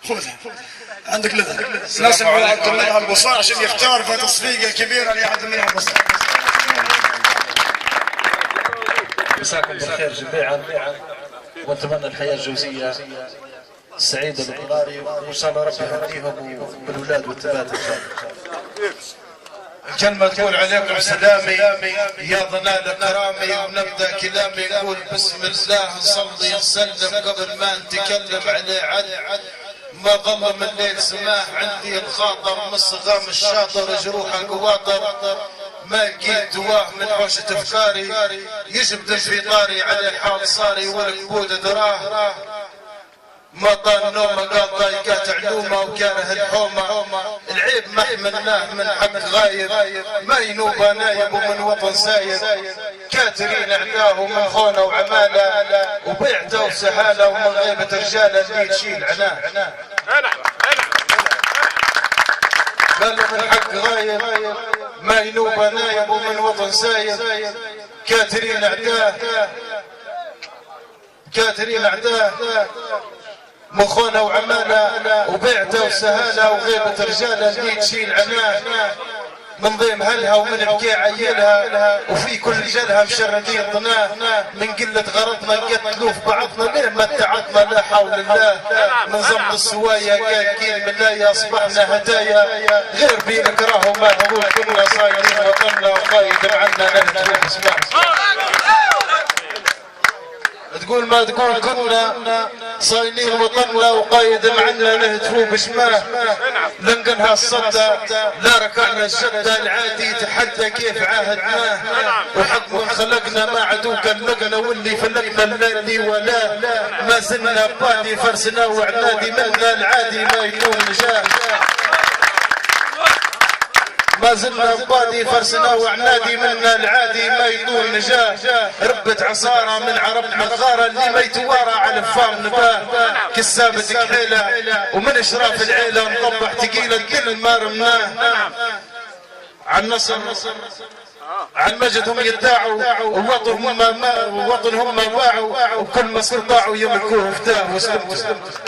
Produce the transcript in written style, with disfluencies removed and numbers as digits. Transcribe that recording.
خالي عندك لذا ناس عبد الله البصار عشان يختار في تصفيقه الكبيره لعبد الله البصار. مساكم بالخير جميعا، ونتمنى الحياه الجوزيه السعيده للقاري، وان شاء الله ربي يهديهم بالاولاد والثبات ان شاء الله. الكلمة تقول عليكم سلامي يا ضنال كرامي، ونبدا كلامي نقول بسم الله نصلي نسلم قبل ما نتكلم عليه عد ما ظل من الليل سماح عندي الخاطر مصغام الشاطر جروح القواطر ما لقيت دواه من حوشة افكاري يجبد في طاري على حال صاري والكبود دراه ما طال نومه قال ضايقات علومه وكاره الحومه العيب ما حملناه من حق غايب ما ينوبه نايب ومن وطن سايب كاترين اعداه من خونه وعماله وبيعته وسهاله ومن غيبه رجاله اللي تشيل عناه قالوا من حق غايب ما ينوبه نايب ومن وطن سايب كاترين اعداه مخونه وعماله وبيعته وسهاله وغيبه رجاله اللي تشيل عناه من ضيم هلها ومن بكي عيلها وفي كل جلها مشردين ضناه من قله غرضنا قتلوا في بعضنا ليه ما اتعظنا لا حول الله من ضمن السوايا قال كيل من لا اصبحنا هدايا غير بينك راهو ما هو كنا صايدين وطننا وقايد عنا نهجو اسمع تقول ما تقول كنا صايلين وطننا وقايد معنا نهتفوا بشماه لنقنها الصدى لا ركعنا الشدة العادي تحدى كيف عاهدناه وحق خلقنا ما عدو كلقنا واللي فلقنا الليلي ولا ما زلنا بادي فرسنا وعنادي منا العادي ما يكون نجاه ما زلنا بادي فرسنا وعنادي منا العادي ما يطول نجاه ربت عصارة من عرب مغارة اللي ما يتوارى على الفام نباه كسابة كحيلة ومن اشراف العيلة نطبح تقيلة كل ما رمناه عن نصر عن مجدهم يدعوا ووطنهم ما باعوا وكل ما استطاعوا يملكوه فتاه وسلمت